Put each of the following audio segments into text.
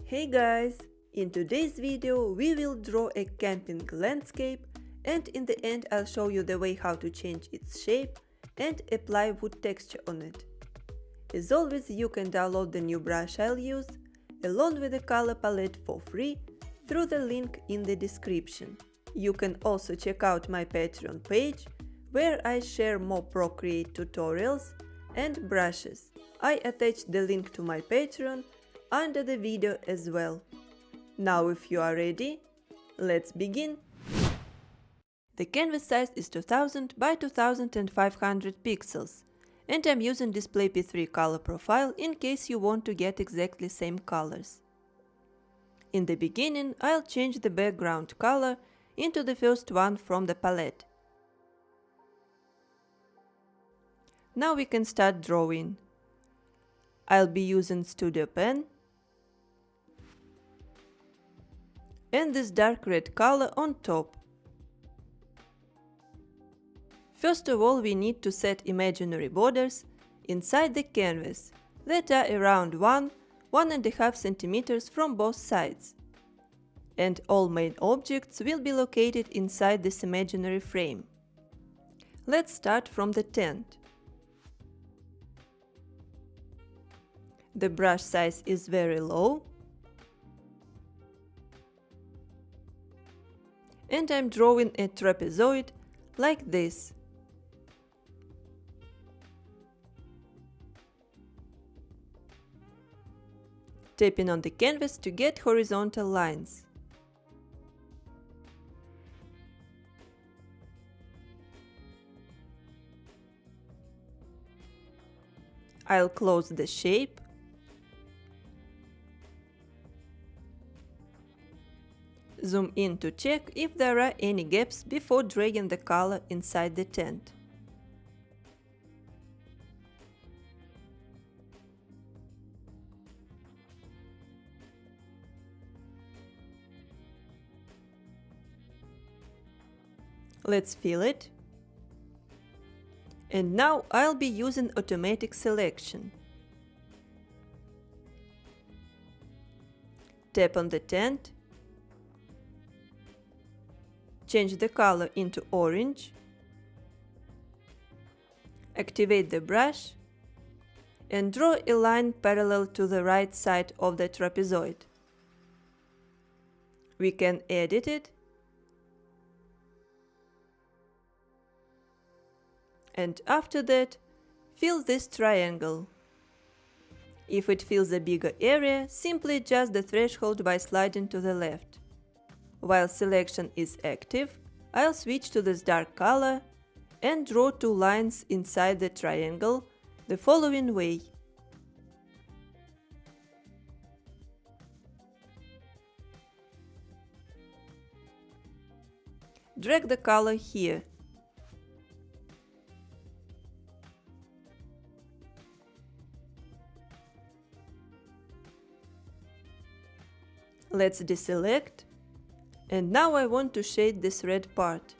Hey guys! In today's video we will draw a camping landscape, and in the end I'll show you the way how to change its shape and apply wood texture on it. As always, you can download the new brush I'll use along with the color palette for free through the link in the description. You can also check out my Patreon page where I share more Procreate tutorials and brushes. I attached the link to my Patreon under the video as well. Now if you are ready, let's begin! The canvas size is 2000 by 2500 pixels and I'm using Display P3 color profile in case you want to get exactly same colors. In the beginning, I'll change the background color into the first one from the palette. Now we can start drawing. I'll be using Studio Pen and this dark red color on top. First of all, we need to set imaginary borders inside the canvas that are around 1–1.5 centimeters from both sides. And all main objects will be located inside this imaginary frame. Let's start from the tent. The brush size is very low, and I'm drawing a trapezoid like this. Tapping on the canvas to get horizontal lines. I'll close the shape. Zoom in to check if there are any gaps before dragging the color inside the tent. Let's fill it. And now I'll be using automatic selection. Tap on the tent. Change the color into orange. Activate the brush and draw a line parallel to the right side of the trapezoid. We can edit it. And after that, fill this triangle. If it fills a bigger area, simply adjust the threshold by sliding to the left. While selection is active, I'll switch to this dark color and draw two lines inside the triangle the following way. Drag the color here. Let's deselect. And now I want to shade this red part.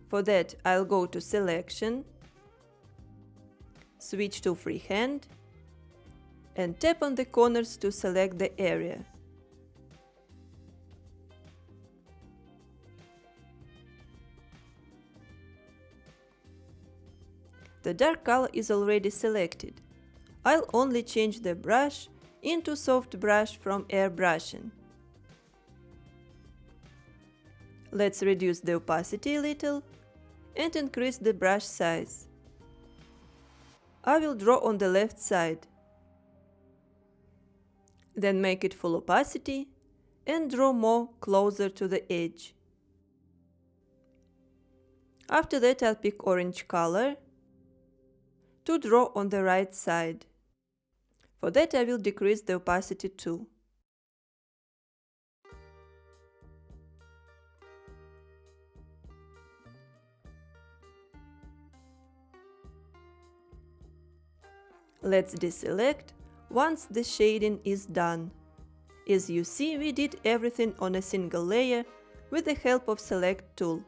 For that, I'll go to Selection, switch to Freehand, and tap on the corners to select the area. The dark color is already selected. I'll only change the brush into soft brush from airbrushing. Let's reduce the opacity a little and increase the brush size. I will draw on the left side. Then make it full opacity and draw more closer to the edge. After that, I'll pick orange color to draw on the right side. For that, I will decrease the opacity too. Let's deselect once the shading is done. As you see, we did everything on a single layer with the help of Select tool.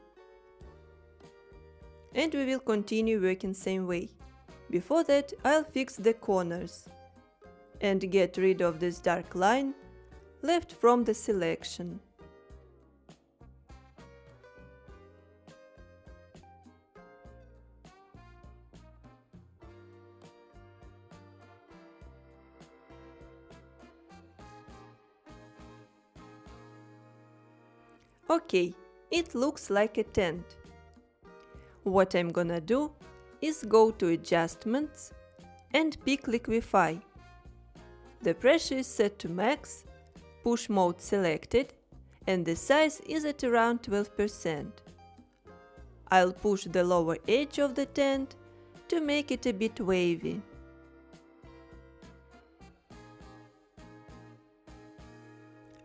And we will continue working same way. Before that, I'll fix the corners. and get rid of this dark line left from the selection. Okay, it looks like a tent. What I'm gonna do is go to Adjustments and pick Liquify. The pressure is set to max, push mode selected, and the size is at around 12%. I'll push the lower edge of the tent to make it a bit wavy.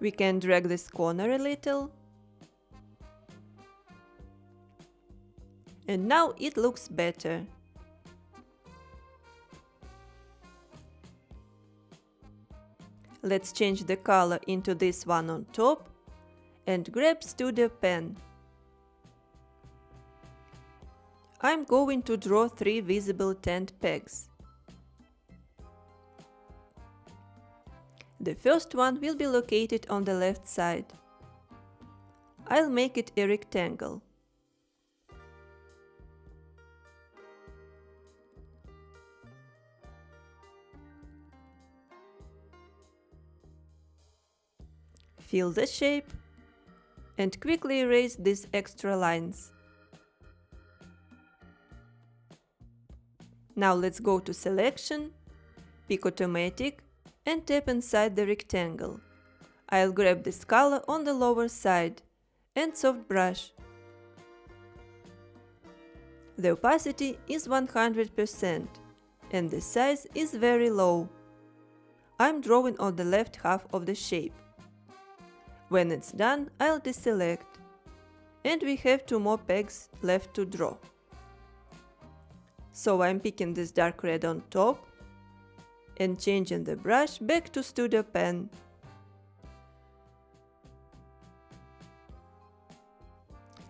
We can drag this corner a little. And now it looks better. Let's change the color into this one on top and grab Studio Pen. I'm going to draw 3 visible tent pegs. The first one will be located on the left side. I'll make it a rectangle. Fill the shape and quickly erase these extra lines. Now let's go to Selection, pick Automatic and tap inside the rectangle. I'll grab this color on the lower side and soft brush. The opacity is 100% and the size is very low. I'm drawing on the left half of the shape. When it's done, I'll deselect. And we have 2 more pegs left to draw. So I'm picking this dark red on top and changing the brush back to Studio Pen.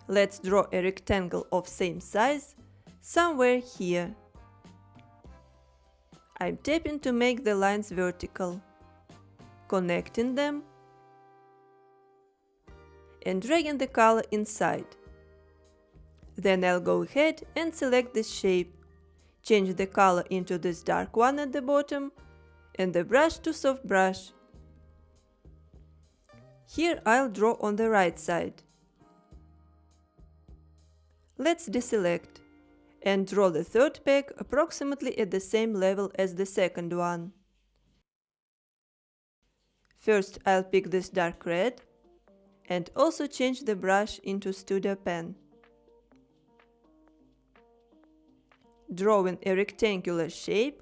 Let's draw a rectangle of same size somewhere here. I'm tapping to make the lines vertical, connecting them and dragging the color inside. Then I'll go ahead and select this shape, change the color into this dark one at the bottom and the brush to soft brush. Here I'll draw on the right side. Let's deselect and draw the third peg approximately at the same level as the second one. First I'll pick this dark red and also change the brush into Studio Pen. Drawing a rectangular shape.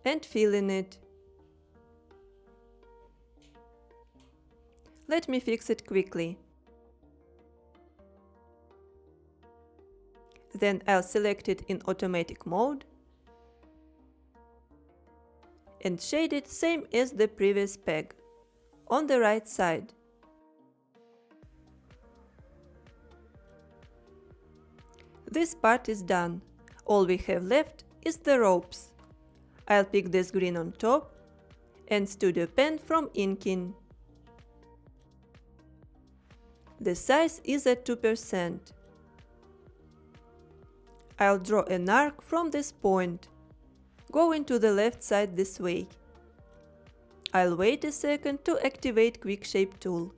And filling it. Let me fix it quickly. Then I'll select it in automatic mode and shade it same as the previous peg, on the right side. This part is done. All we have left is the ropes. I'll pick this green on top and Studio Pen from inking. The size is at 2%. I'll draw an arc from this point, going to the left side this way. I'll wait a second to activate Quick Shape tool,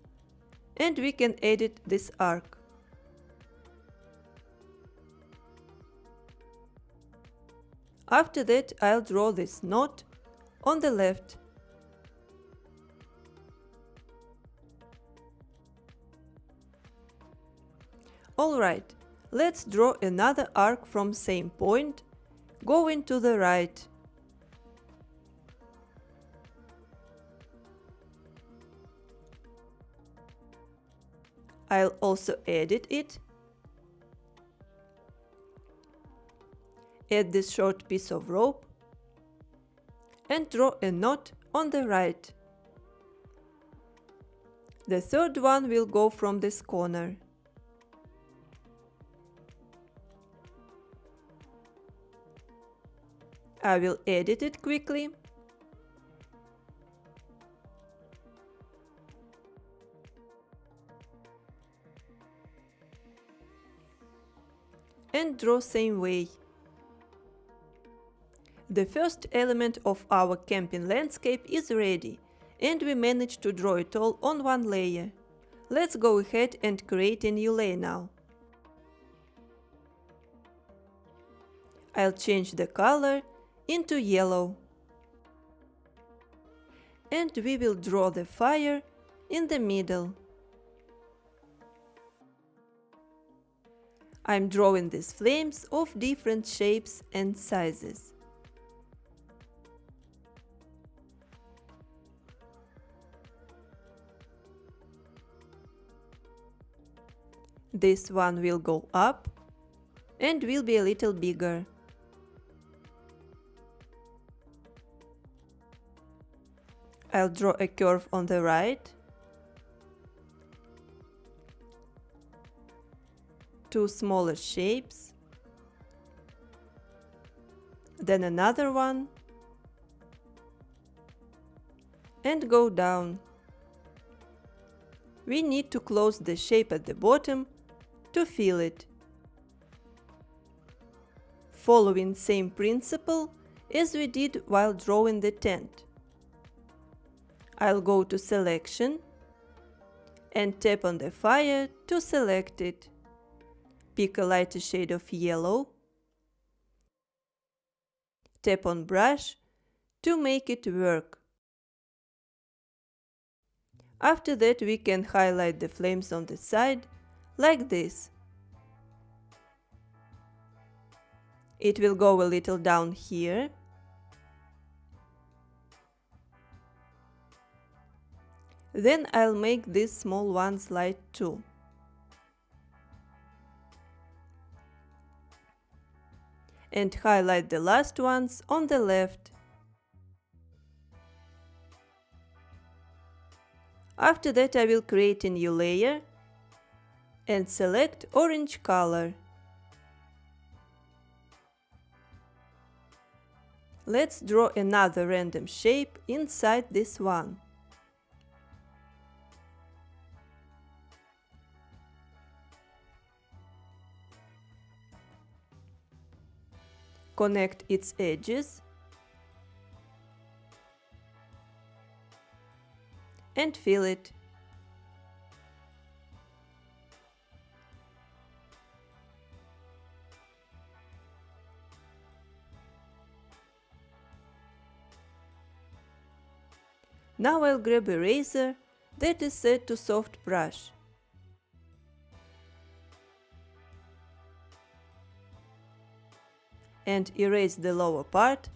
and we can edit this arc. After that, I'll draw this knot on the left. Alright, let's draw another arc from same point, going to the right. I'll also edit it. Add this short piece of rope and draw a knot on the right. The third one will go from this corner. I will edit it quickly. And draw same way. The first element of our camping landscape is ready, and we managed to draw it all on one layer. Let's go ahead and create a new layer now. I'll change the color into yellow. And we will draw the fire in the middle. I'm drawing these flames of different shapes and sizes. This one will go up and will be a little bigger. I'll draw a curve on the right. Two smaller shapes. Then another one. And go down. We need to close the shape at the bottom to fill it. Following same principle as we did while drawing the tent. I'll go to Selection and tap on the fire to select it. Pick a lighter shade of yellow. Tap on Brush to make it work. After that, we can highlight the flames on the side, like this. It will go a little down here. Then I'll make these small ones light too. And highlight the last ones on the left. After that, I will create a new layer and select orange color. Let's draw another random shape inside this one. Connect its edges and fill it. Now I'll grab a razor that is set to soft brush. And erase the lower part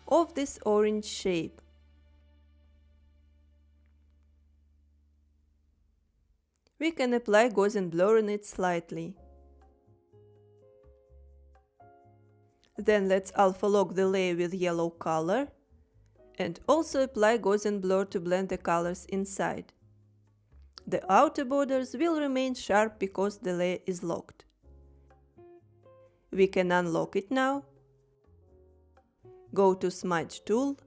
of this orange shape. We can apply Gaussian blur on it slightly. Then let's alpha lock the layer with yellow color and also apply Gaussian blur to blend the colors inside. The outer borders will remain sharp because the layer is locked. We can unlock it now. Go to Smudge tool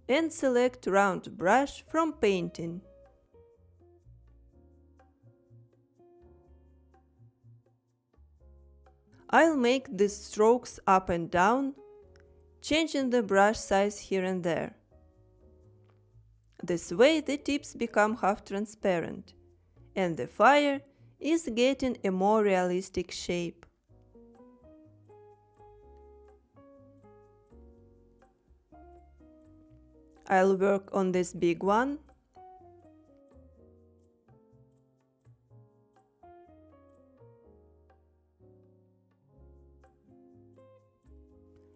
and select Round Brush from Painting. I'll make these strokes up and down, changing the brush size here and there. This way the tips become half transparent, and the fire is getting a more realistic shape. I'll work on this big one.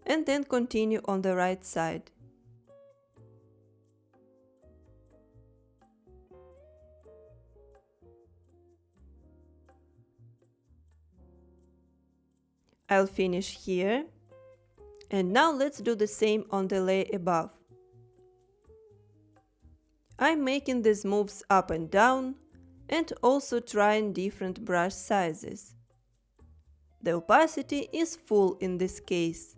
And then continue on the right side. I'll finish here. And now let's do the same on the layer above. I'm making these moves up and down and also trying different brush sizes. The opacity is full in this case.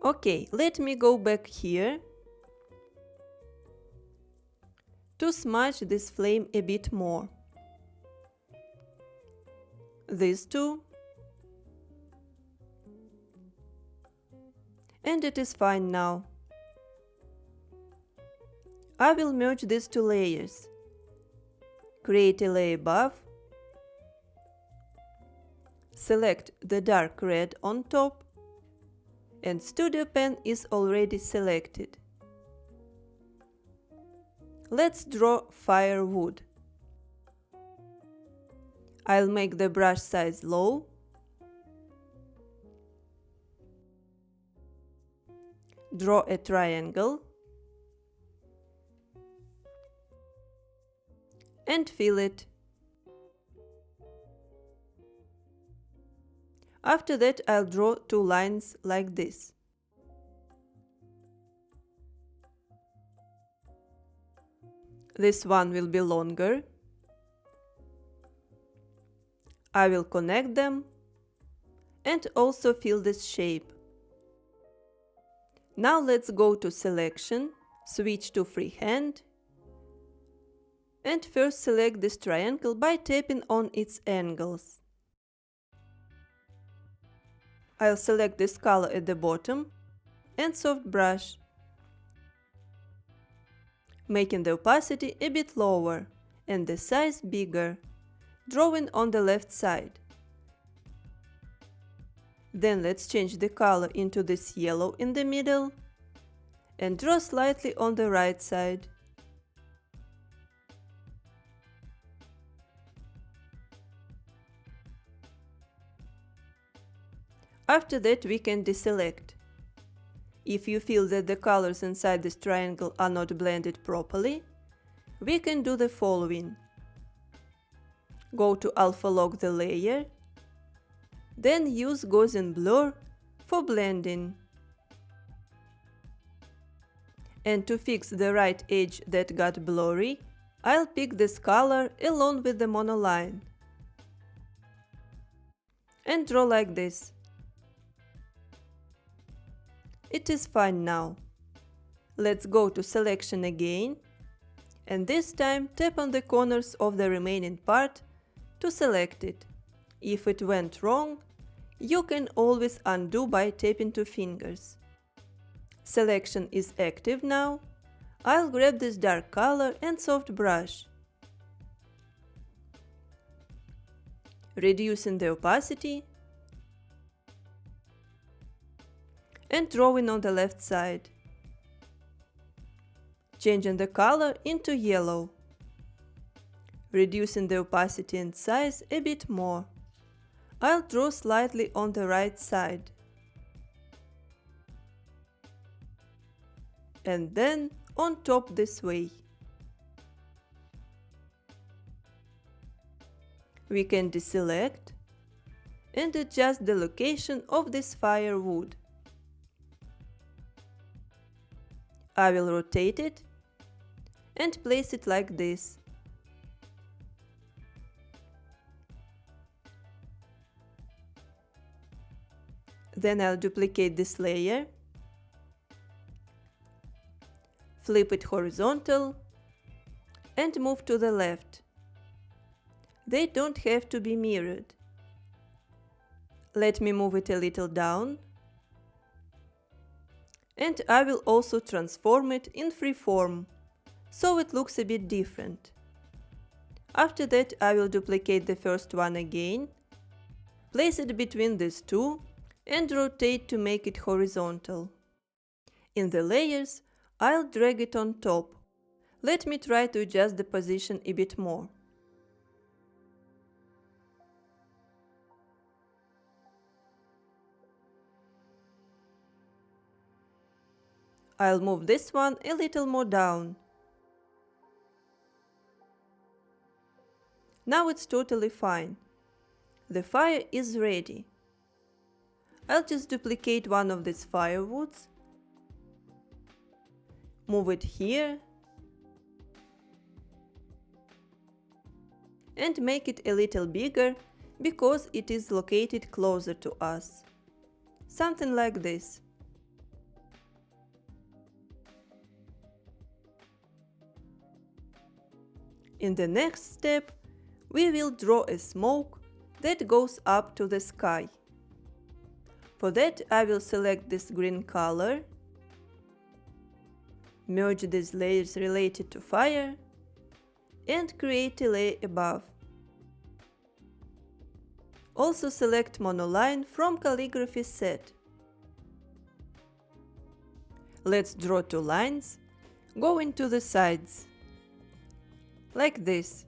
Okay, let me go back here to smudge this flame a bit more. These two. And it is fine now. I will merge these two layers. Create a layer above. Select the dark red on top. And Studio Pen is already selected. Let's draw firewood. I'll make the brush size low. Draw a triangle. And fill it. After that, I'll draw two lines like this. This one will be longer. I will connect them and also fill this shape. Now let's go to Selection, switch to Freehand, and first select this triangle by tapping on its angles. I'll select this color at the bottom and soft brush, making the opacity a bit lower and the size bigger, drawing on the left side. Then let's change the color into this yellow in the middle and draw slightly on the right side. After that, we can deselect. If you feel that the colors inside this triangle are not blended properly, we can do the following. Go to Alpha Lock the layer, then use Gaussian blur for blending. And to fix the right edge that got blurry, I'll pick this color along with the monoline and draw like this. It is fine now. Let's go to Selection again, and this time tap on the corners of the remaining part to select it. If it went wrong, you can always undo by tapping two fingers. Selection is active now. I'll grab this dark color and soft brush, reducing the opacity and drawing on the left side, changing the color into yellow, reducing the opacity and size a bit more. I'll draw slightly on the right side, and then on top this way. We can deselect and adjust the location of this firewood. I will rotate it and place it like this. Then I'll duplicate this layer, flip it horizontal and move to the left. They don't have to be mirrored. Let me move it a little down. And I will also transform it in freeform, so it looks a bit different. After that, I will duplicate the first one again, place it between these two, and rotate to make it horizontal. In the layers, I'll drag it on top. Let me try to adjust the position a bit more. I'll move this one a little more down. Now it's totally fine. The fire is ready. I'll just duplicate one of these firewoods, move it here, and make it a little bigger because it is located closer to us. Something like this. In the next step, we will draw a smoke that goes up to the sky. For that, I will select this green color, merge these layers related to fire, and create a layer above. Also select monoline from calligraphy set. Let's draw two lines, go into the sides, like this.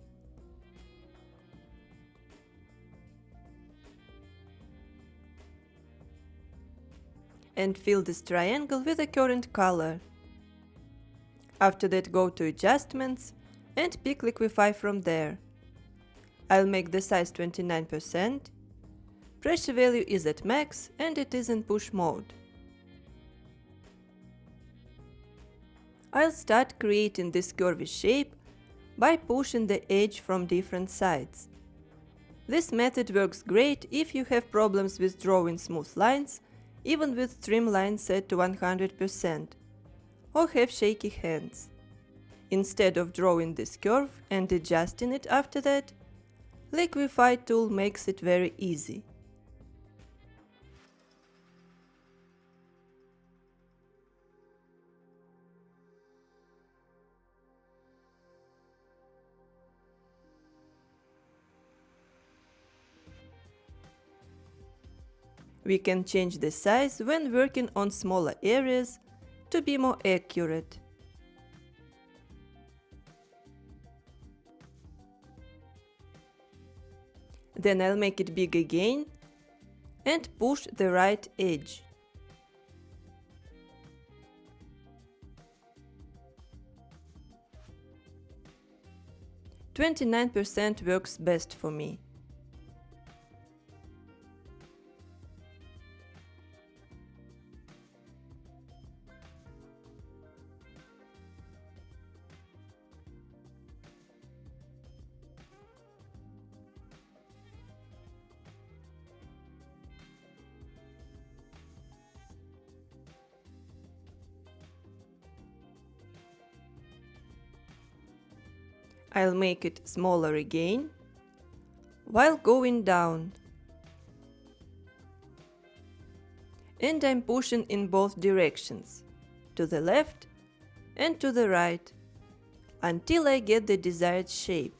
And fill this triangle with a current color. After that, go to Adjustments and pick Liquify from there. I'll make the size 29%. Pressure value is at max and it is in push mode. I'll start creating this curvy shape by pushing the edge from different sides. This method works great if you have problems with drawing smooth lines, even with streamline set to 100%, or have shaky hands. Instead of drawing this curve and adjusting it after that, Liquify tool makes it very easy. We can change the size when working on smaller areas to be more accurate. Then I'll make it big again and push the right edge. "29% works best for me. I'll make it smaller again, while going down. And I'm pushing in both directions, to the left and to the right, until I get the desired shape.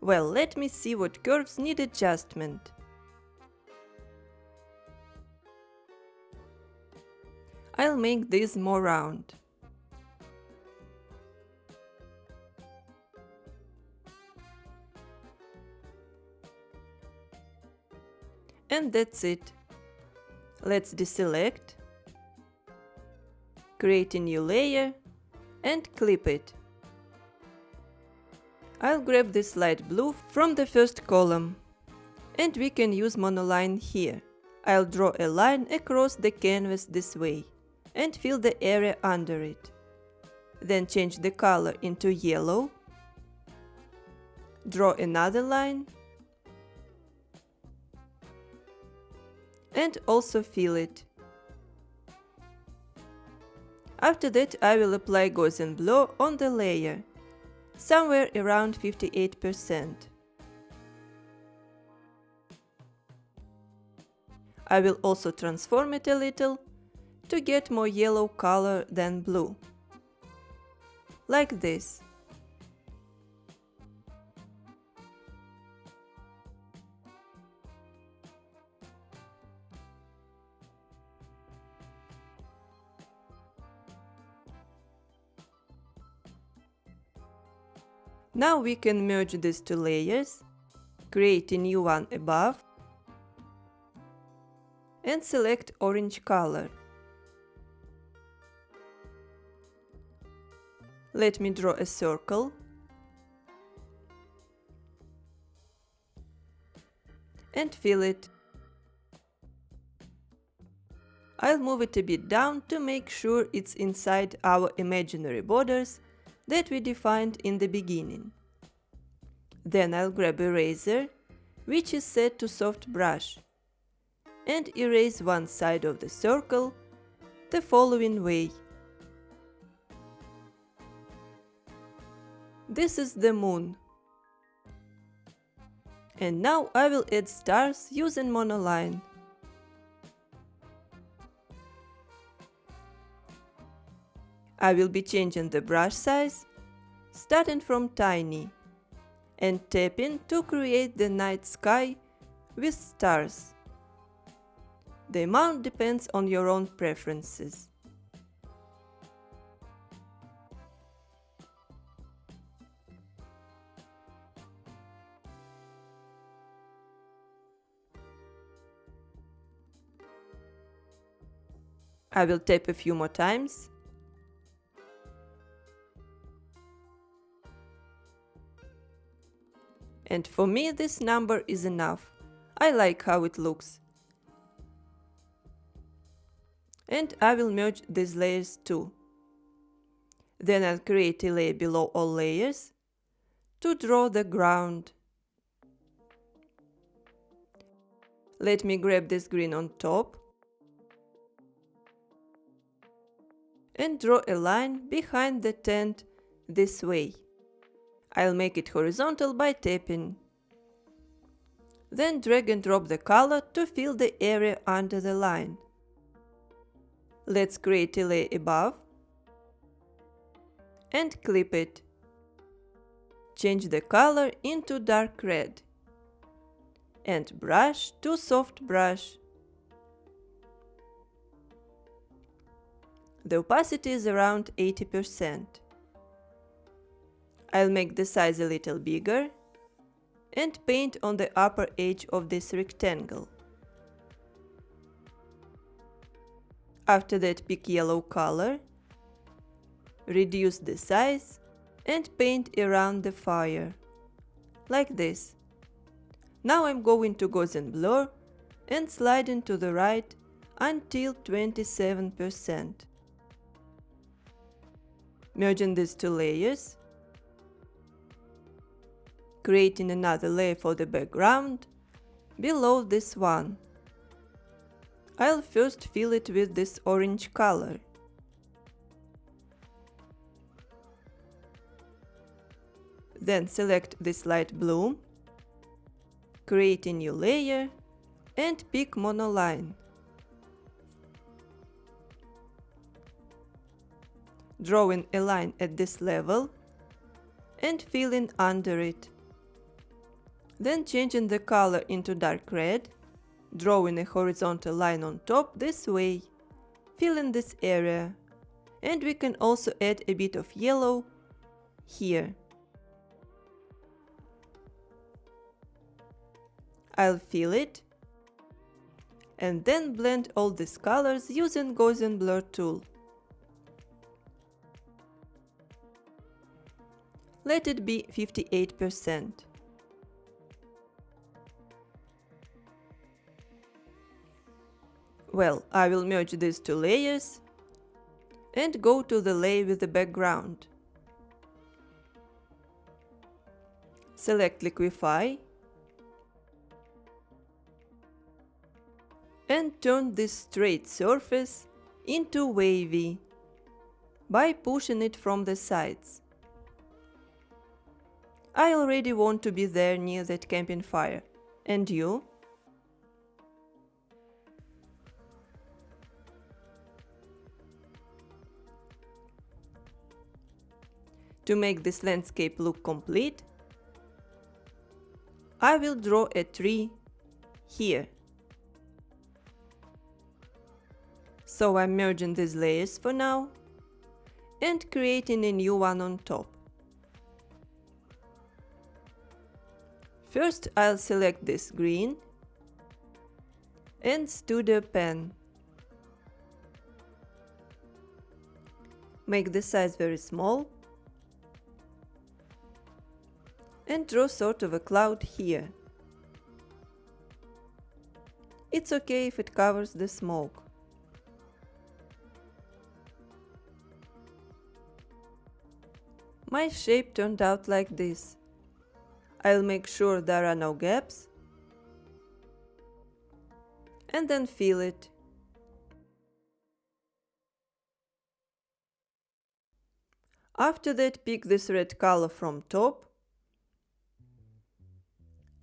Well, let me see what curves need adjustment. I'll make this more round. And that's it. Let's deselect, create a new layer, and clip it. I'll grab this light blue from the first column, and we can use monoline here. I'll draw a line across the canvas this way, and fill the area under it. Then change the color into yellow, draw another line, and also fill it. After that, I will apply Gaussian blur on the layer, somewhere around 58%. I will also transform it a little to get more yellow color than blue. Like this. Now we can merge these two layers, create a new one above, and select orange color. Let me draw a circle and fill it. I'll move it a bit down to make sure it's inside our imaginary borders that we defined in the beginning. Then I'll grab a razor, which is set to soft brush, and erase one side of the circle the following way. This is the moon. And now I will add stars using monoline. I will be changing the brush size, starting from tiny, and tapping to create the night sky with stars. The amount depends on your own preferences. I will tap a few more times. And for me this number is enough. I like how it looks. And I will merge these layers too. Then I'll create a layer below all layers to draw the ground. Let me grab this green on top and draw a line behind the tent this way. I'll make it horizontal by tapping. Then drag and drop the color to fill the area under the line. Let's create a layer above and clip it. Change the color into dark red and brush to soft brush. The opacity is around 80%. I'll make the size a little bigger and paint on the upper edge of this rectangle. After that, pick yellow color, reduce the size and paint around the fire, like this. Now I'm going to Gaussian blur and sliding to the right until 27%. Merging these two layers, creating another layer for the background below this one. I'll first fill it with this orange color. Then select this light blue, create a new layer and pick monoline. Drawing a line at this level and filling under it. Then changing the color into dark red, drawing a horizontal line on top this way, filling this area. And we can also add a bit of yellow here. I'll fill it and then blend all these colors using Gaussian blur tool. Let it be 58%. Well, I will merge these two layers and go to the layer with the background. Select Liquify and turn this straight surface into wavy by pushing it from the sides. I already want to be there near that camping fire. And you? To make this landscape look complete, I will draw a tree here. So I'm merging these layers for now and creating a new one on top. First I'll select this green and studio pen. Make the size very small and draw sort of a cloud here. It's okay if it covers the smoke. My shape turned out like this. I'll make sure there are no gaps and then fill it. After that, pick this red color from top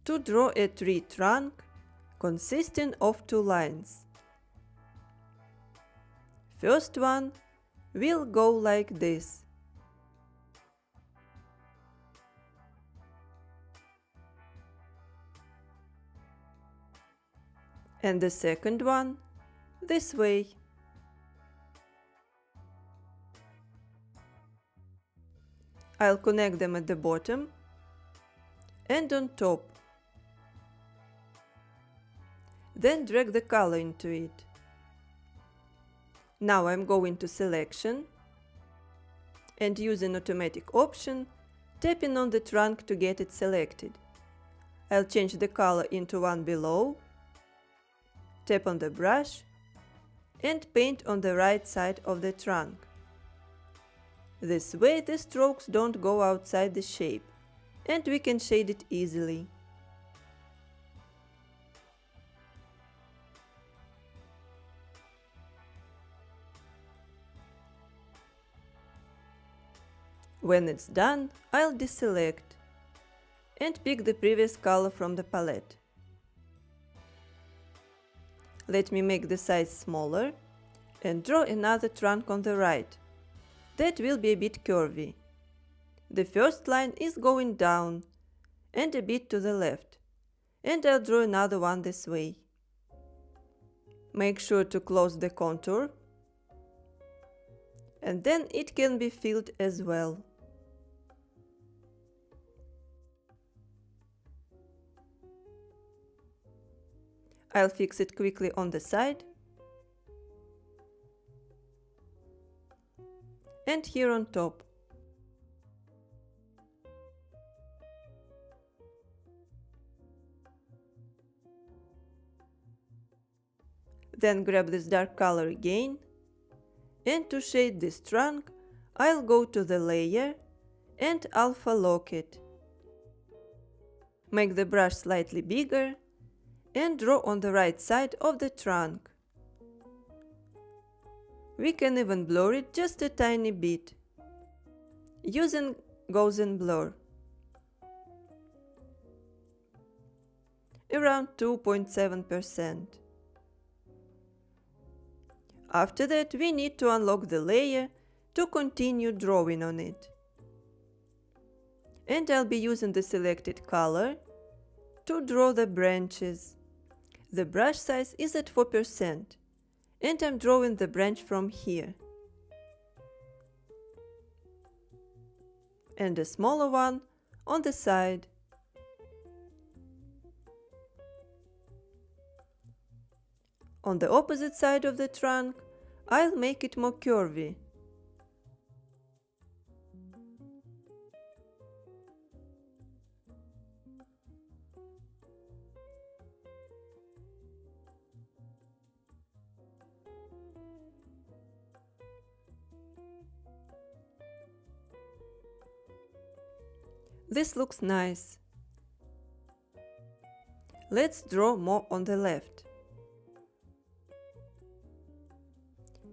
to draw a tree trunk consisting of two lines. First one will go like this. And the second one this way. I'll connect them at the bottom and on top. Then drag the color into it. Now I'm going to selection and using automatic option, tapping on the trunk to get it selected. I'll change the color into one below, tap on the brush and paint on the right side of the trunk. This way the strokes don't go outside the shape and we can shade it easily. When it's done, I'll deselect and pick the previous color from the palette. Let me make the size smaller and draw another trunk on the right. That will be a bit curvy. The first line is going down and a bit to the left, and I'll draw another one this way. Make sure to close the contour, and then it can be filled as well. I'll fix it quickly on the side and here on top. Then grab this dark color again, and to shade this trunk, I'll go to the layer and alpha lock it. Make the brush slightly bigger and draw on the right side of the trunk. We can even blur it just a tiny bit, using Gaussian blur, around 2.7%. After that, we need to unlock the layer to continue drawing on it. And I'll be using the selected color to draw the branches. The brush size is at 4%, and I'm drawing the branch from here. And a smaller one on the side. On the opposite side of the trunk, I'll make it more curvy. This looks nice. Let's draw more on the left.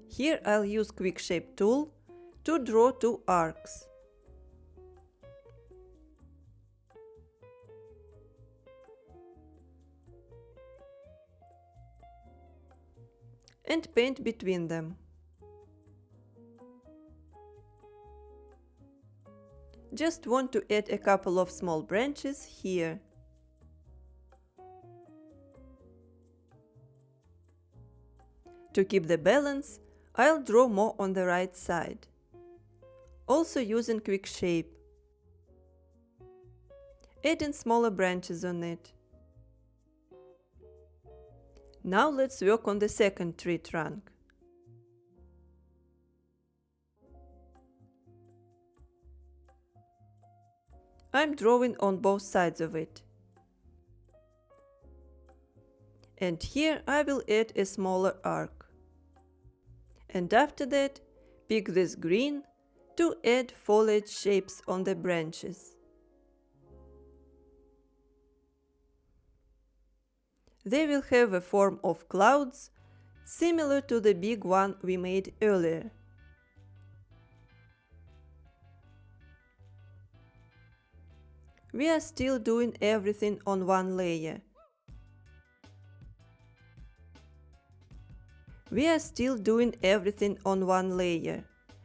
Here I'll use Quick Shape tool to draw two arcs. And paint between them. Just want to add a couple of small branches here. To keep the balance, I'll draw more on the right side. Also using quick shape. Adding smaller branches on it. Now let's work on the second tree trunk. I'm drawing on both sides of it. And here I will add a smaller arc. And after that, pick this green to add foliage shapes on the branches. They will have a form of clouds, similar to the big one we made earlier. We are still doing everything on one layer.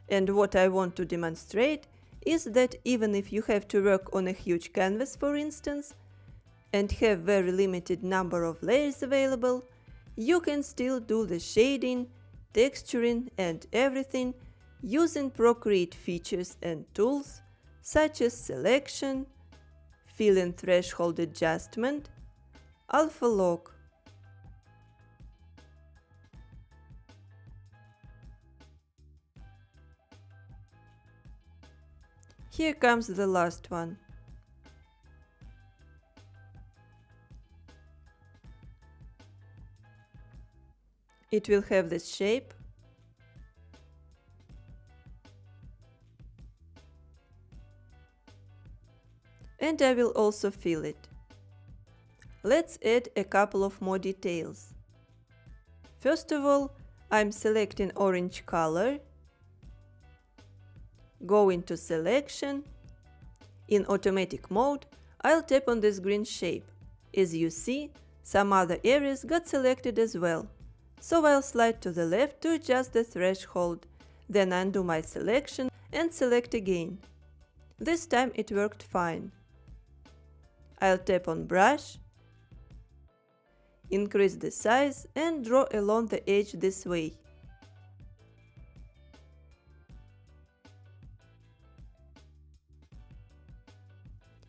And what I want to demonstrate is that even if you have to work on a huge canvas, for instance, and have very limited number of layers available, you can still do the shading, texturing and everything using Procreate features and tools such as selection, fill and threshold adjustment, alpha lock. Here comes the last one. It will have this shape. And I will also fill it. Let's add a couple of more details. First of all, I'm selecting orange color. Go into selection. In automatic mode, I'll tap on this green shape. As you see, some other areas got selected as well. So I'll slide to the left to adjust the threshold, then undo my selection and select again. This time it worked fine. I'll tap on brush, increase the size and draw along the edge this way.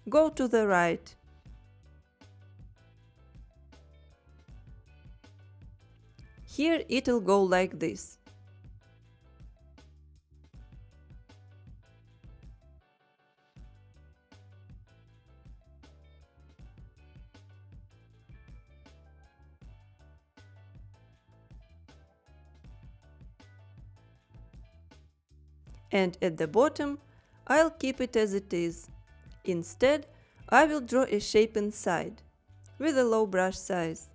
Go to the right. Here it'll go like this. And at the bottom, I'll keep it as it is. Instead, I will draw a shape inside, with a low brush size.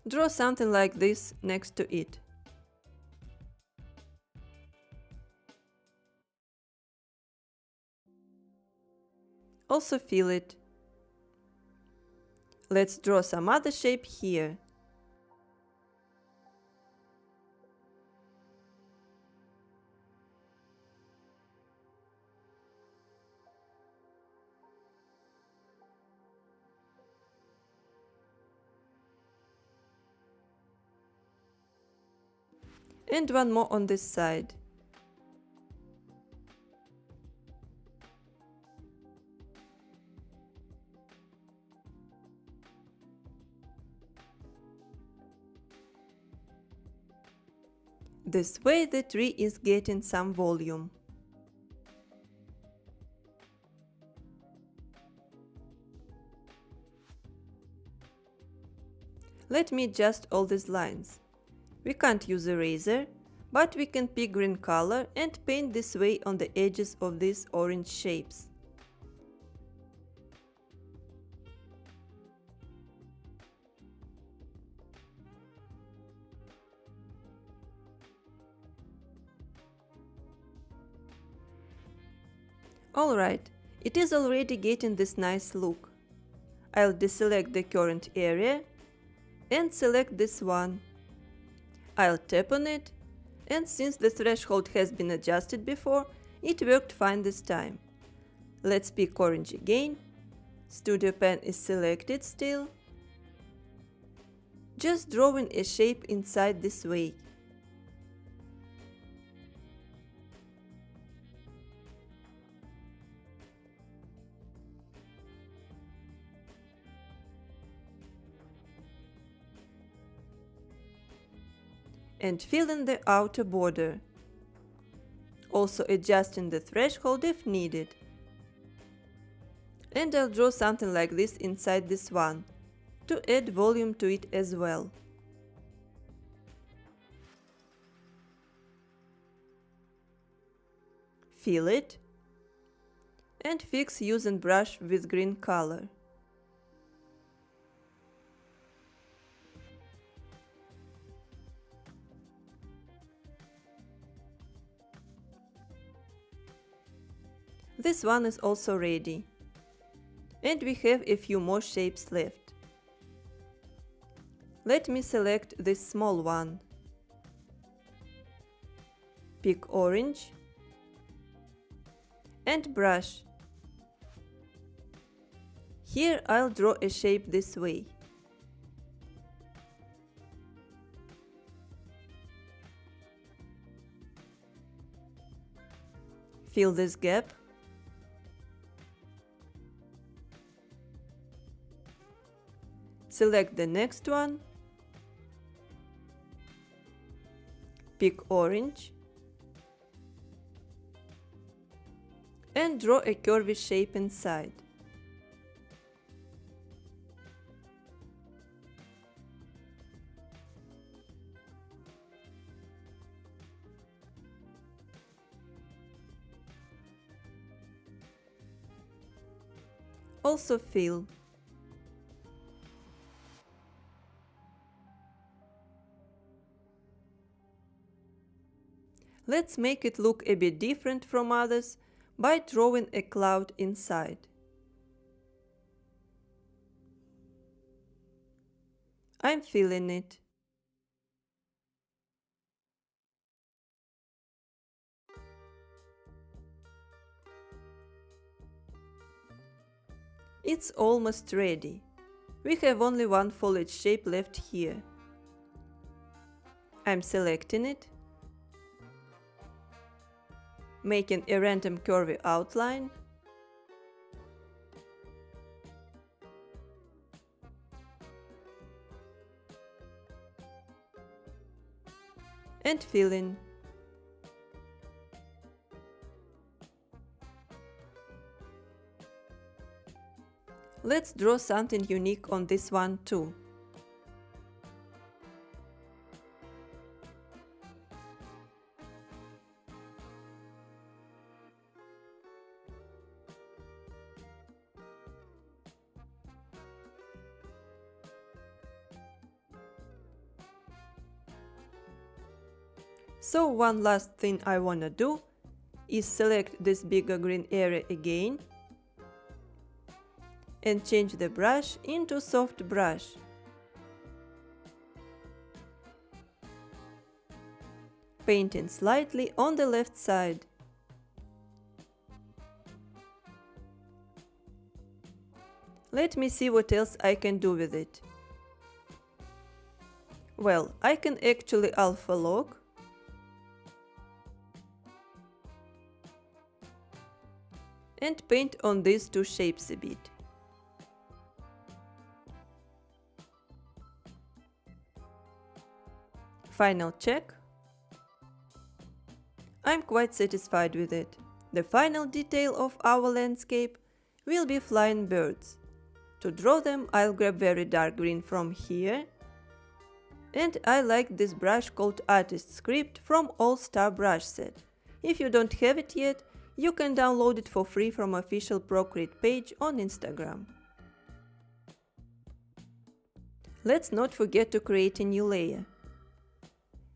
Draw something like this next to it. Also fill it. Let's draw some other shape here. And one more on this side. This way the tree is getting some volume. Let me adjust all these lines. We can't use eraser, but we can pick green color and paint this way on the edges of these orange shapes. Alright, It is already getting this nice look. I'll deselect the current area and select this one. I'll tap on it, and since the threshold has been adjusted before, it worked fine this time. Let's pick orange again. Studio Pen is selected still. Just drawing a shape inside this way. And fill in the outer border, also adjusting the threshold if needed. And I'll draw something like this inside this one, to add volume to it as well. Fill it, and fix using brush with green color. This one is also ready. And we have a few more shapes left. Let me select this small one. Pick orange and brush. Here I'll draw a shape this way. Fill this gap. Select the next one, pick orange, and draw a curvy shape inside. Also fill. Let's make it look a bit different from others by drawing a cloud inside. I'm filling it. It's almost ready. We have only one foliage shape left here. I'm selecting it, making a random curvy outline, and filling. Let's draw something unique on this one too. So one last thing I wanna do is select this bigger green area again and change the brush into soft brush. Painting slightly on the left side. Let me see what else I can do with it. Well, I can actually alpha lock and paint on these two shapes a bit. Final check. I'm quite satisfied with it. The final detail of our landscape will be flying birds. To draw them, I'll grab very dark green from here. And I like this brush called Artist Script from All Star Brush Set. If you don't have it yet, you can download it for free from official Procreate page on Instagram. Let's not forget to create a new layer.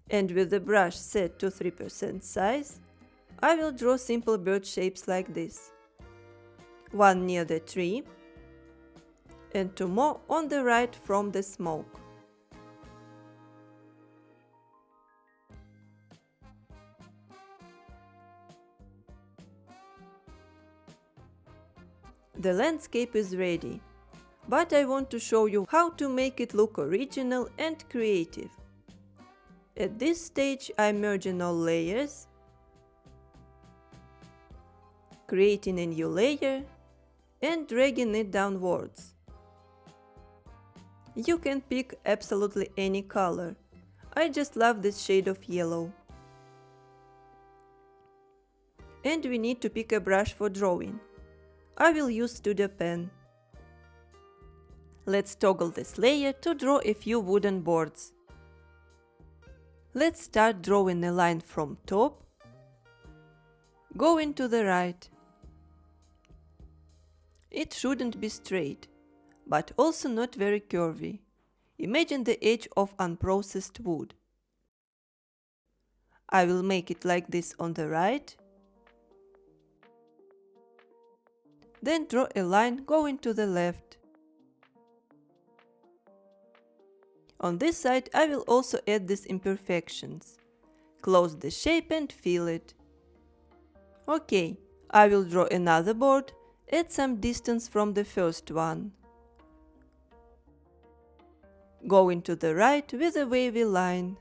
And with the brush set to 3% size, I will draw simple bird shapes like this. one near the tree, and two more on the right from the smoke. The landscape is ready, but I want to show you how to make it look original and creative. At this stage, I'm merging all layers, creating a new layer, and dragging it downwards. You can pick absolutely any color. I just love this shade of yellow. And we need to pick a brush for drawing. I will use Studio Pen. Let's toggle this layer to draw a few wooden boards. Let's start drawing a line from top, going to the right. It shouldn't be straight, but also not very curvy. Imagine the edge of unprocessed wood. I will make it like this on the right. Then draw a line going to the left. On this side I will also add these imperfections. Close the shape and fill it. Okay, I will draw another board at some distance from the first one. Going to the right with a wavy line.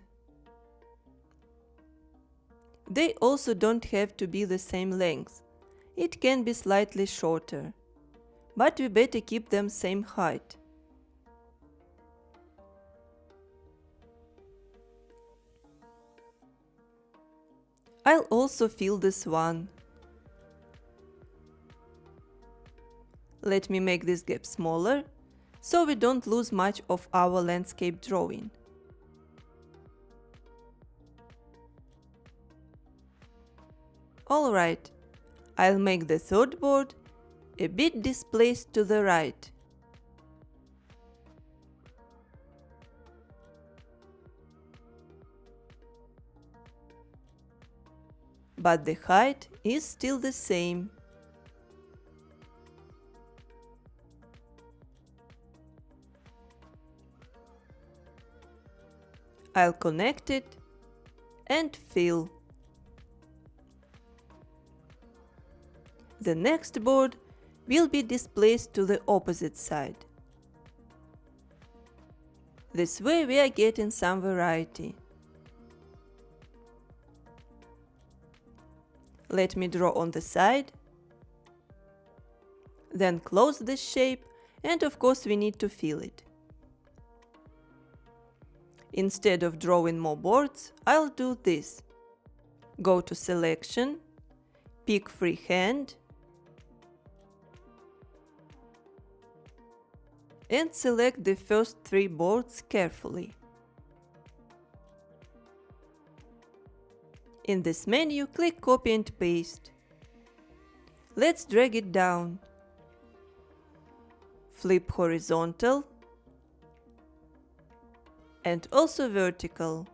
They also don't have to be the same length. It can be slightly shorter, but we better keep them same height. I'll also fill this one. Let me make this gap smaller, so we don't lose much of our landscape drawing. Alright, I'll make the third board a bit displaced to the right. But the height is still the same. I'll connect it and fill. The next board will be displaced to the opposite side. This way we are getting some variety. Let me draw on the side, then close the shape, and of course we need to fill it. Instead of drawing more boards, I'll do this. Go to Selection, pick Freehand, and select the first 3 boards carefully. In this menu, click Copy and Paste. Let's drag it down. Flip horizontal and also vertical.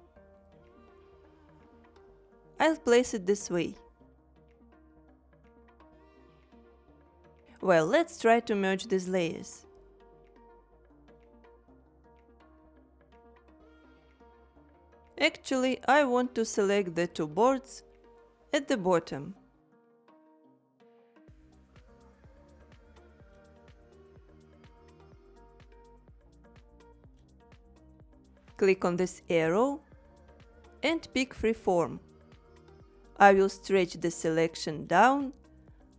I'll place it this way. Well, let's try to merge these layers. Actually, I want to select the 2 boards at the bottom. Click on this arrow and pick Freeform. I will stretch the selection down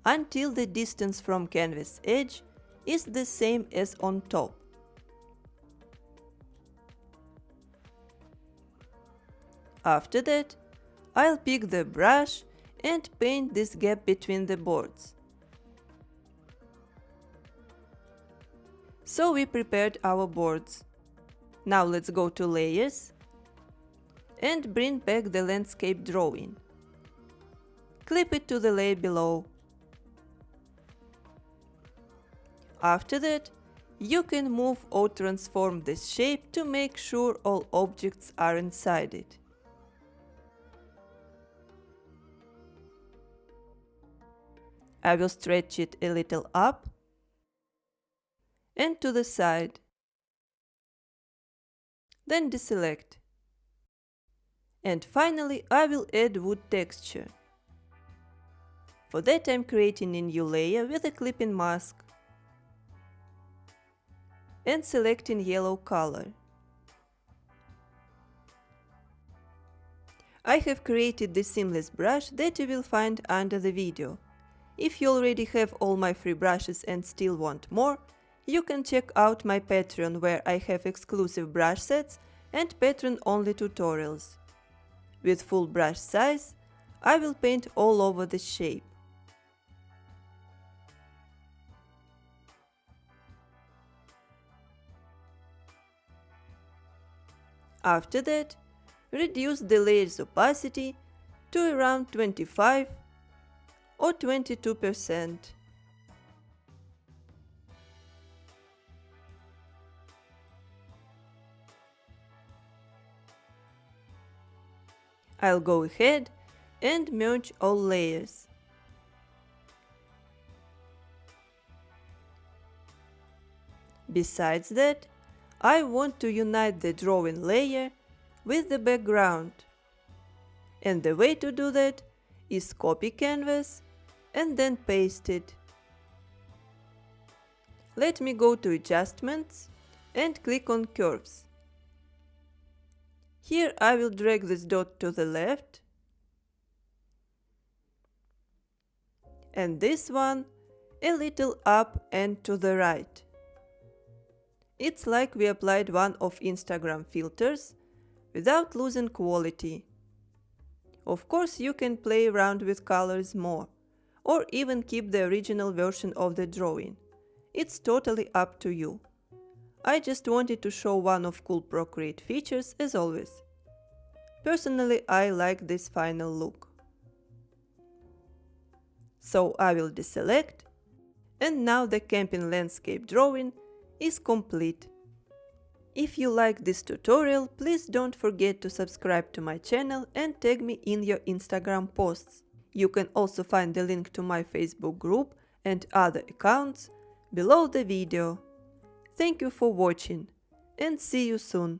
until the distance from canvas edge is the same as on top. After that, I'll pick the brush and paint this gap between the boards. So we prepared our boards. Now let's go to Layers and bring back the landscape drawing. Clip it to the layer below. After that, you can move or transform this shape to make sure all objects are inside it. I will stretch it a little up and to the side. Then deselect. And finally, I will add wood texture. For that, I'm creating a new layer with a clipping mask and selecting yellow color. I have created the seamless brush that you will find under the video. If you already have all my free brushes and still want more, you can check out my Patreon where I have exclusive brush sets and Patreon-only tutorials. With full brush size, I will paint all over the shape. After that, reduce the layer's opacity to around 25 or 22%. I'll go ahead and merge all layers. Besides that, I want to unite the drawing layer with the background. And the way to do that is copy canvas and then paste it. Let me go to Adjustments and click on Curves. Here I will drag this dot to the left and this one a little up and to the right. It's like we applied one of Instagram filters without losing quality. Of course, you can play around with colors more, or even keep the original version of the drawing. It's totally up to you. I just wanted to show one of cool Procreate features as always. Personally, I like this final look. So I will deselect, and now the camping landscape drawing is complete. If you like this tutorial, please don't forget to subscribe to my channel and tag me in your Instagram posts. You can also find the link to my Facebook group and other accounts below the video. Thank you for watching and see you soon!